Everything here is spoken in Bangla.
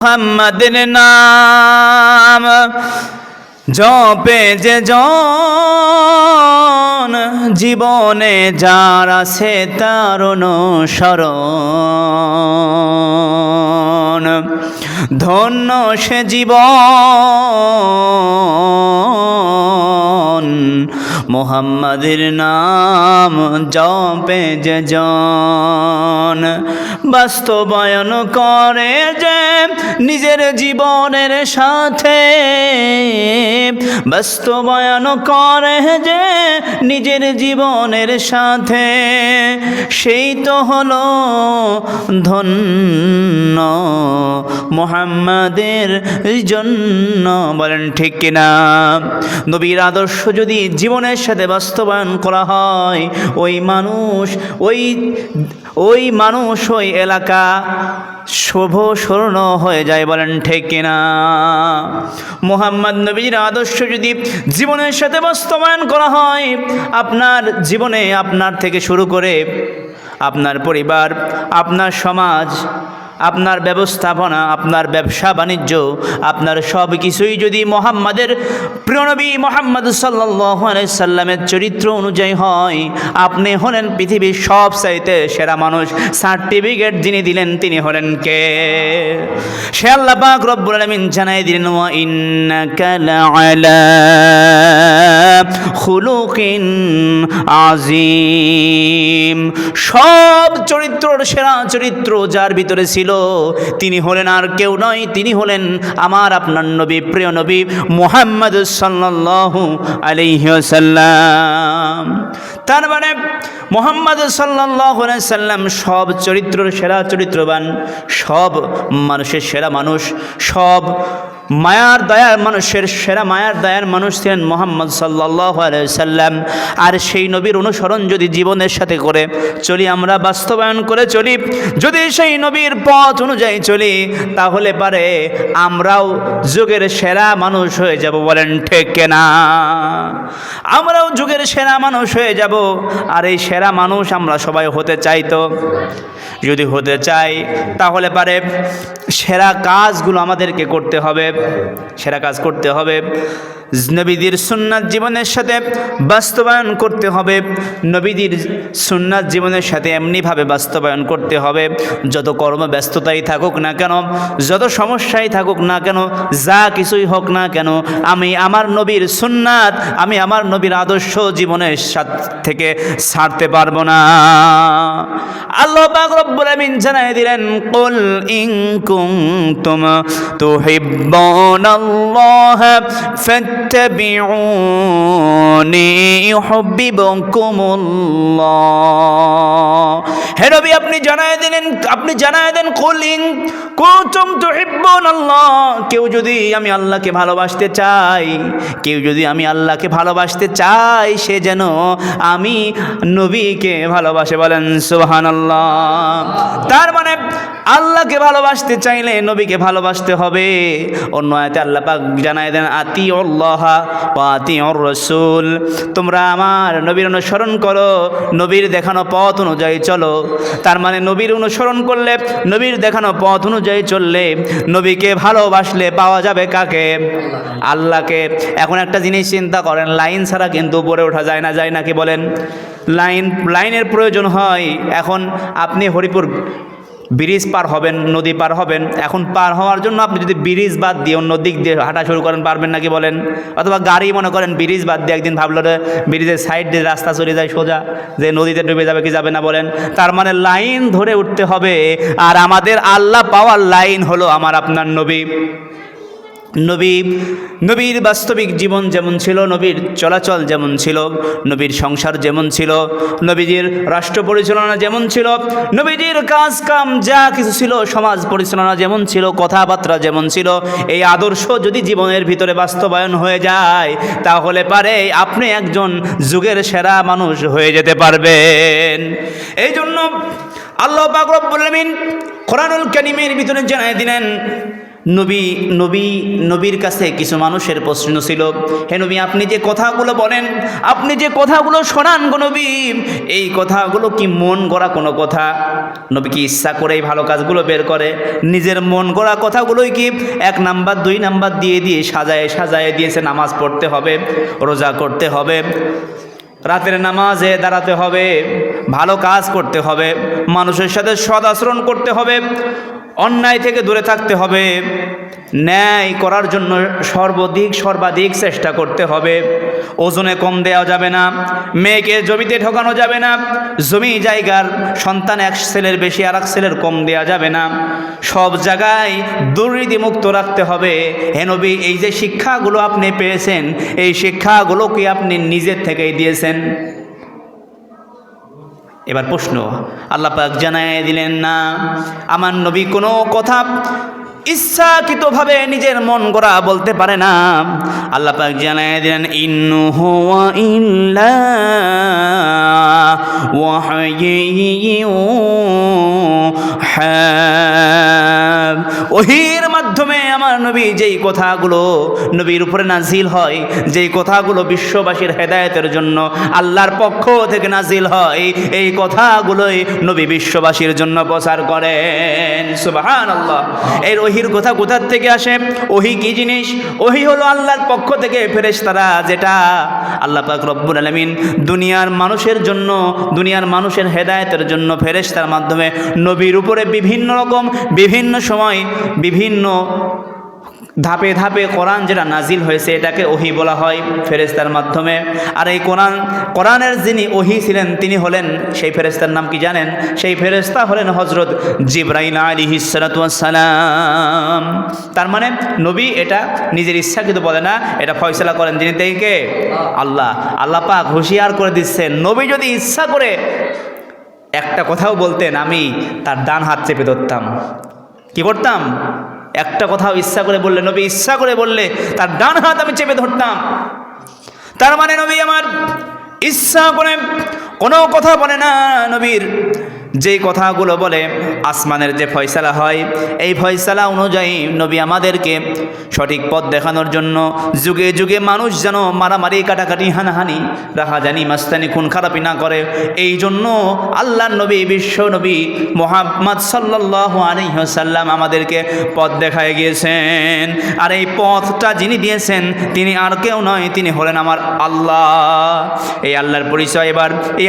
মুহাম্মাদের নাম জপে যে জন জীবনে যার আছে তার অনুসরণ ধন্য সে জীবন মুহাম্মাদের নাম জপে যে জন বাস্তবায়ন করে যে নিজের জীবনের সাথে বাস্তবায়ন করে যে নিজের জীবনের সাথে সেই তো হলো ধন্য মুহাম্মাদের জন্য। বলেন ঠিক কিনা? নবীর আদর্শ যদি জীবনের সাথে বাস্তবায়ন করা হয় ওই মানুষ ওই এলাকা শুভ স্বর্ণ হয়ে যায়। বলেন ঠিক কিনা? মুহাম্মদ নবীর আদর্শ যদি জীবনের সাথে বাস্তবায়ন করা হয় আপনার জীবনে আপনার থেকে শুরু করে আপনার পরিবার, আপনার সমাজ, আপনার ব্যবস্থাপনা, আপনার ব্যবসা বাণিজ্য, আপনার সব কিছুই যদি মুহাম্মাদের প্রিয় নবী মুহাম্মদ সাল্লাল্লাহু আলাইহি সাল্লামের চরিত্র অনুযায়ী হয় আপনি হলেন পৃথিবীর সব চাইতে সেরা মানুষ। সার্টিফিকেট যিনি দিলেন তিনি হলেন কে? সে আল্লাহ পাক রব্বুল আলামিন জানাই দিলেন ওয়া ইন্নাকা লাআলা খুলুকিন আযীম। সব চরিত্রর সেরা চরিত্র যার ভিতরে ছিল তিনি হলেন আর কেউ নয়, তিনি হলেন আমার আপনার নবী, প্রিয় নবী মুহাম্মদ সাল্লাল্লাহু আলাইহি ওয়াসাল্লাম। তার মানে মুহাম্মদ সাল্লাল্লাহু আলাইহি সাল্লাম সব চরিত্রের সেরা চরিত্রবান, সব মানুষের সেরা মানুষ, সব মায়ার দয়ার মানুষের সেরা মায়ার দয়ার মানুষ ছিলেন মুহাম্মদ সাল্লাল্লাহু আলাইহি সাল্লাম। আর সেই নবীর অনুসরণ যদি জীবনের সাথে করে চলি, আমরা বাস্তবায়ন করে চলি, যদি সেই নবীর পথ অনুযায়ী চলি, তাহলে পারে আমরাও যুগের সেরা মানুষ হয়ে যাব। বলেন ঠিক কিনা? আমরাও যুগের সেরা মানুষ হয়ে যাব। আর এই সেরা মানুষ আমরা সবাই হতে চাই। তো যদি হতে চাই তাহলে পারে সেরা কাজগুলো আমাদেরকে করতে হবে, সেরা কাজ করতে হবে, নবীদের সুন্নাত জীবনের সাথে বাস্তবায়ন করতে হবে। নবীদের সুন্নাত জীবনের সাথে এমনিভাবে বাস্তবায়ন করতে হবে যত কর্মব্যস্ততাই থাকুক না কেন, যত সমস্যাই থাকুক না কেন, যা কিছুই হোক না কেন, আমি আমার নবীর সুন্নাত, আমি আমার নবীর আদর্শ জীবনের থেকে ছাড়তে পারবো না। আল্লাহ পাক রব্বুল আমিন জানাই দিলেন কুল ইন কুনতুম তুহিব্বুনাল্লাহ ফাত্তাবিউনি ইউহিব্বুকুমুল্লাহ। হে নবী আপনি জানায় দেন কুল ইন কুনতুম তুহিব্বুনাল্লাহ। কেউ যদি আমি আল্লাহকে ভালোবাসতে চাই, কেউ যদি আমি আল্লাহকে ভালোবাসতে চাই, সে যেন আমি নবীকে ভালোবাসে। বলেন সুবহানাল্লাহ। তার মানে আল্লাহকে ভালোবাসতে চাইলে নবীকে ভালোবাসতে হবে। অন্য আয়াতে আল্লাহ পাক জানায় দেন আতিউল্লাহ ওয়া আতিউর রাসূল। তোমরা আমার নবীর অনুসরণ করো, নবীর দেখানো পথ অনুযায়ী চলো। তার মানে নবীর অনুসরণ করলে, নবীর দেখানো পথ অনুযায়ী চললে, নবীকে ভালোবাসলে পাওয়া যাবে কাকে? আল্লাহকে। এখন একটা জিনিস চিন্তা করেন, লাইন ছাড়া কিন্তু উপরে ওঠা যায় না, যায় নাকি বলেন? লাইনের প্রয়োজন হয়। এখন আপনি হরিপুর ব্রিজ পার হবেন, নদী পার হবেন, এখন পার হওয়ার জন্য আপনি যদি ব্রিজ বাদ দিয়ে অন্য দিক দিয়ে হাঁটা শুরু করেন, পারবেন নাকি বলেন? অথবা গাড়ি মনে করেন ব্রিজ বাদ দিয়ে একদিন ভাবলো ব্রিজের সাইড দিয়ে রাস্তা চলে যায় সোজা, যে নদীতে ডুবে যাবে কি যাবে না বলেন? তার মানে লাইন ধরে উঠতে হবে। আর আমাদের আল্লাহ পাওয়ার লাইন হলো আমার আপনার নবী। নবীর বাস্তবিক জীবন যেমন ছিল, নবীর চলাচল যেমন ছিল, নবীর সংসার যেমন ছিল, নবীজির রাষ্ট্র পরিচালনা যেমন ছিল, নবীজির কাজ কাম যা কিছু ছিল, সমাজ পরিচালনা যেমন ছিল, কথাবার্তা যেমন ছিল, এই আদর্শ যদি জীবনের ভিতরে বাস্তবায়ন হয়ে যায় তাহলে পারে আপনি একজন যুগের সেরা মানুষ হয়ে যেতে পারবেন। এই জন্য আল্লাহ পাক রব্বুল আমিন কোরআনুল কারীমের ভিতরে জানাই দিলেন নবীর কাছে কিছু মানুষের প্রশ্ন ছিল, হে নবী, আপনি যে কথাগুলো বলেন, আপনি যে কথাগুলো শোনান গো নবী, এই কথাগুলো কি মন গড়া কোনো কথা? নবী কি ইচ্ছা করে এই ভালো কাজগুলো বের করে? নিজের মন গড়া কথাগুলোই কি 1 নাম্বার 2 নাম্বার দিয়ে সাজায় দিয়েছে? নামাজ পড়তে হবে, রোজা করতে হবে, রাতের নামাজে দাঁড়াতে হবে, ভালো কাজ করতে হবে, মানুষের সাথে সৎ আচরণ করতে হবে, অন্যায় থেকে দূরে থাকতে হবে, ন্যায় করার জন্য সর্বাধিক চেষ্টা করতে হবে, ওজনে কম দেওয়া যাবে না, মেয়েকে জমিতে ঠকানো যাবে না, জমি জায়গার সন্তান এক ছেলের বেশি আর এক ছেলের কম দেওয়া যাবে না, সব জায়গায় দুর্নীতিমুক্ত রাখতে হবে। হে নবী, এই যে শিক্ষাগুলো আপনি পেয়েছেন, এই শিক্ষাগুলো কি আপনি নিজের থেকেই দিয়েছেন? এবার প্রশ্ন, আল্লাহ পাক জানায় দিলেন, না, আমার নবী কোনো কথা ইচ্ছাকৃতভাবে নিজের মন গড়া বলতে পারে না। আল্লাহ পাক জানায় দিলেন, ইন্নু হুয়া ইল্লা ওয়াহয়ুহা, ওহীর মাধ্যমে আমার নবী যেই কথাগুলো নবীর উপরে নাজিল হয়, যেই কথাগুলো বিশ্ববাসীর হেদায়েতের জন্য আল্লাহর পক্ষ থেকে নাজিল হয়, এই কথাগুলোই নবী বিশ্ববাসীর জন্য প্রচার করেন। সুবহানাল্লাহ। এই ওহীর কথা কোথার থেকে আসে? ওহী কি জিনিস? ওহী হলো আল্লাহর পক্ষ থেকে ফেরেশতারা, যেটা আল্লাহ পাক রব্বুল আলামিন দুনিয়ার মানুষের জন্য, দুনিয়ার মানুষের হেদায়েতের জন্য ফেরেশতার মাধ্যমে নবীর উপরে বিভিন্ন রকম, বিভিন্ন সময়, বিভিন্ন ধাপে ধাপে কোরআন যেটা নাজিল হয়েছে, এটাকে ওহী বলা হয় ফেরেশতার মাধ্যমে। আর এই কোরআনের যিনি ওহী ছিলেন, তিনি হলেন, সেই ফেরেশতার নাম কি জানেন? সেই ফেরেশতা হলেন হযরত জিবরাইল আলাইহিস সালাতু ওয়াস সালাম। তার মানে নবী এটা নিজের ইচ্ছাকৃত বলে না, এটা ফয়সালা করেন যিনি, কে? আল্লাহ। আল্লাহ পাক হুঁশিয়ার করে দিচ্ছেন, নবী যদি ইচ্ছা করে একটা কথাও বলতেন, আমি তার ডান হাত চেপে ধরতাম। কি করতাম? একটা কথাও ইচ্ছা করে বললে, নবী ইচ্ছা করে বললে, তার ডান হাত আমি চেপে ধরতাম। তার মানে নবী আমার ইচ্ছা করে কোনো কথা বলে না। নবীর যেই কথাগুলো বলে, আসমানের যে ফয়সালা হয়, এই ফয়সালা অনুযায়ী নবী আমাদেরকে সঠিক পথ দেখানোর জন্য যুগে যুগে মানুষ যেন মারামারি, কাটাকাটি, হানাহানি, রাহাজানি, মাস্তানি, খুন খারাপি না করে, এই জন্য আল্লাহর নবী, বিশ্ব নবী মুহাম্মদ সাল্লাল্লাহু আলাইহি ওয়াসাল্লাম আমাদেরকে পথ দেখায় গিয়েছেন। আর এই পথটা যিনি দিয়েছেন, তিনি আর কেউ নয়, তিনি হলেন আমার আল্লাহ। এই আল্লাহর পরিচয় এবার এই